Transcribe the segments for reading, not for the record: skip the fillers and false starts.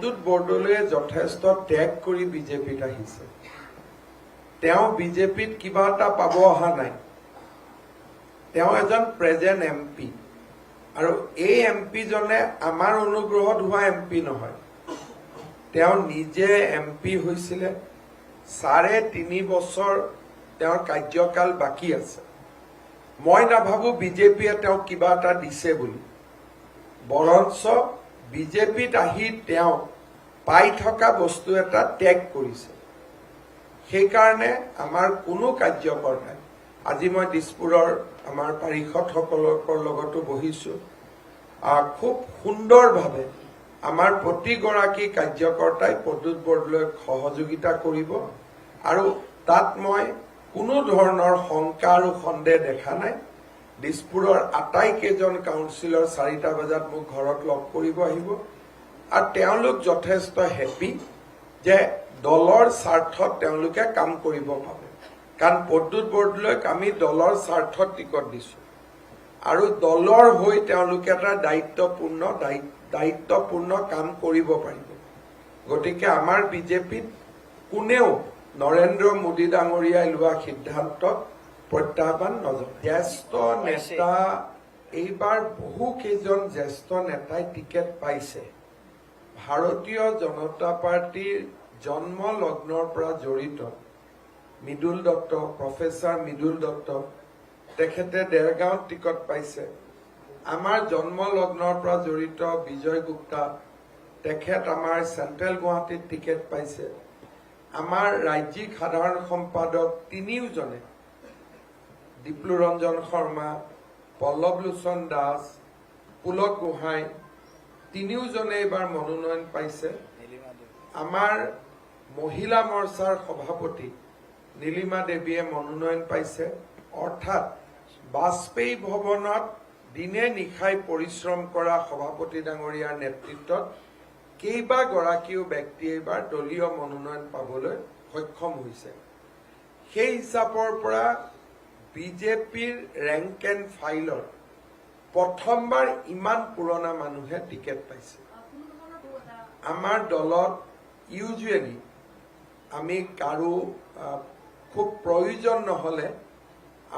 প্ৰদ্যুৎ বৰদলৈয়ে যথেষ্ট ত্যাগ কৰি বিজেপিত আহিছে। তেওঁ বিজেপিত কিবা এটা পাব অহা নাই। তেওঁ এজন প্ৰেজেণ্ট MP, আৰু এই MP জনে আমাৰ অনুগ্ৰহত হোৱা MP নহয়। তেওঁ নিজে MP হৈছিলে। 3.5 বছৰ তেওঁৰ কাৰ্যকাল বাকী আছে। মই নাভাবো বিজেপিয়ে তেওঁক কিবা এটা দিছে বুলি, বৰঞ্চ বিজেপিত আহি তেওঁ পাই থকা বস্তু এটা ত্যাগ কৰিছে। সেইকাৰণে আমাৰ কোনো কাৰ্যকৰ্তাই, আজি মই দিছপুৰৰ আমাৰ পাৰিষদসকলৰ লগতো বহিছোঁ, খুব সুন্দৰভাৱে আমাৰ প্ৰতিগৰাকী কাৰ্যকৰ্তাই প্ৰদ্যুৎ বৰদলৈক সহযোগিতা কৰিব, আৰু তাত মই কোনো ধৰণৰ শংকা আৰু সন্দেহ দেখা নাই। দিছপুৰৰ আটাইকেইজন কাউন্সিলৰ 4টা বজাত মোক ঘৰত লগ কৰিব আহিব, আৰু তেওঁলোক যথেষ্ট হেপী যে দলৰ স্বাৰ্থত তেওঁলোকে কাম কৰিব পাৰে। কাৰণ প্ৰদ্যুৎ বৰদলৈক আমি দলৰ স্বাৰ্থত টিকট দিছোঁ, আৰু দলৰ হৈ তেওঁলোকে এটা দায়িত্বপূৰ্ণ কাম কৰিব পাৰিব। গতিকে আমাৰ বিজেপিত কোনেও নৰেন্দ্ৰ মোদী ডাঙৰীয়াই লোৱা সিদ্ধান্তত প্ৰত্যাহ্বান নজনায়। জ্যেষ্ঠ নেতা, এইবাৰ বহু কেইজন জ্যেষ্ঠ নেতাই টিকেট পাইছে। ভাৰতীয় জনতা পাৰ্টিৰ জন্ম লগ্নৰ পৰা জড়িত মৃদুল দত্ত, প্ৰফেচাৰ মৃদুল দত্ত, তেখেতে দেৰগাঁৱত টিকট পাইছে। আমাৰ জন্ম লগ্নৰ পৰা জড়িত বিজয় গুপ্তা, তেখেত আমাৰ চেণ্ট্ৰেল গুৱাহাটীত টিকেট পাইছে। আমাৰ ৰাজ্যিক সাধাৰণ সম্পাদক তিনিওজনে, দীপ্লুৰঞ্জন শৰ্মা, পল্লৱ লোচন দাস, পুলক গোহাঁই, তিনিওজনে এইবাৰ মনোনয়ন পাইছে। আমাৰ মহিলা মৰ্চাৰ সভাপতি নীলিমা দেৱীয়ে মনোনয়ন পাইছে। অৰ্থাৎ বাজপেয়ী ভৱনত দিনে নিশাই পৰিশ্ৰম কৰা সভাপতি ডাঙৰীয়াৰ নেতৃত্বত কেইবাগৰাকীও ব্যক্তি এইবাৰ দলীয় মনোনয়ন পাবলৈ সক্ষম হৈছে। সেই হিচাপৰ পৰা বিজেপিৰ ৰেংক এণ্ড ফাইলৰ প্ৰথমবাৰ ইমান পুৰণা মানুহে টিকেট পাইছে। আমাৰ দলত ইউজুৱেলি আমি কাৰো খুব প্ৰয়োজন নহলে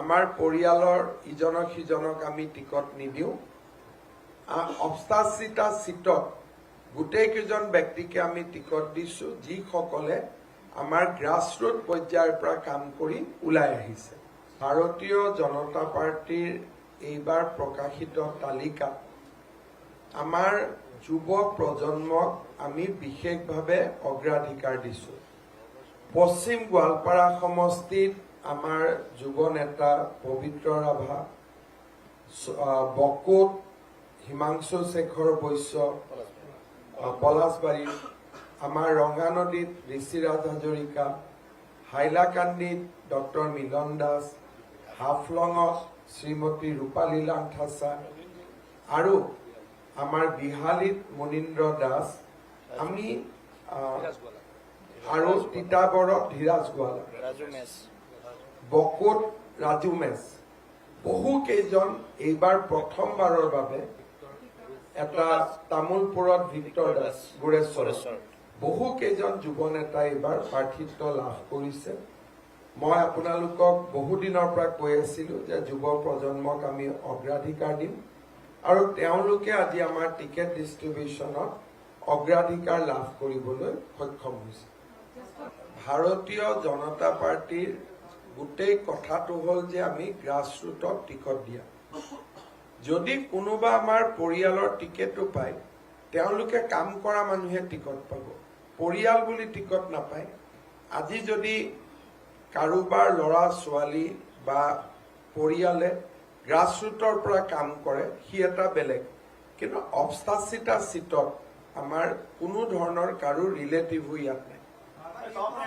আমাৰ পৰিয়ালৰ ইজনক সিজনক আমি টিকট নিদিওঁ। 88টা চিটত গোটেইকেইজন ব্যক্তিকে আমি টিকট দিছোঁ, যিসকলে আমাৰ গ্ৰাছৰুট পৰ্যায়ৰ পৰা কাম কৰি ওলাই আহিছে। ভাৰতীয় জনতা পাৰ্টিৰ এইবাৰ প্ৰকাশিত তালিকাত আমাৰ যুৱ প্ৰজন্মক আমি বিশেষভাৱে অগ্ৰাধিকাৰ দিছোঁ। পশ্চিম গোৱালপাৰা সমষ্টিত আমাৰ যুৱ নেতা পবিত্ৰ ৰাভা, বকোত হিমাংশু শেখৰ বৈশ্য, পলাশবাৰীত আমাৰ ৰংগানদীত ঋষিৰাজ হাজৰিকা, হাইলাকান্দিত ডক্টৰ মিলন দাস, হাফলঙত শ্ৰীমতী ৰূপালী লাংথাচা, আৰু আমাৰ বিহালীত মুনীন্দ্ৰ দাস, আমি আৰু তিতাবৰত ধীৰাজ গোৱালা, বকোত ৰাজু মেছ, বহু কেইজন এইবাৰ প্ৰথমবাৰৰ বাবে, এটা তামোলপুৰত ভিক্টৰ দাস গোৰেশ্বৰ, বহু কেইজন যুৱ নেতাই এইবাৰ প্ৰাৰ্থিত্ব লাভ কৰিছে। মই আপোনালোকক বহুদিনৰ পৰা কৈ আছিলো যে যুৱ প্ৰজন্মক আমি অগ্ৰাধিকাৰ দিম, আৰু তেওঁলোকে আজি আমাৰ টিকেট ডিষ্ট্ৰিবিউশ্যনত অগ্ৰাধিকাৰ লাভ কৰিবলৈ সক্ষম হৈছে। ভাৰতীয় জনতা পাৰ্টিৰ গোটেই কথাটো হ'ল যে আমি গ্ৰাছৰুটত টিকট দিয়া। যদি কোনোবা আমাৰ পৰিয়ালৰ টিকেটো পায়, তেওঁলোকে কাম কৰা মানুহে টিকট পাব, পৰিয়াল বুলি টিকট নাপায়। আজি যদি কাৰোবাৰ ল'ৰা ছোৱালী বা পৰিয়ালে গ্ৰাছৰুটৰ পৰা কাম কৰে, সি এটা বেলেগ। কিন্তু 88টা চিটত আমাৰ কোনো ধৰণৰ কাৰো ৰিলেটিভো ইয়াত নাই।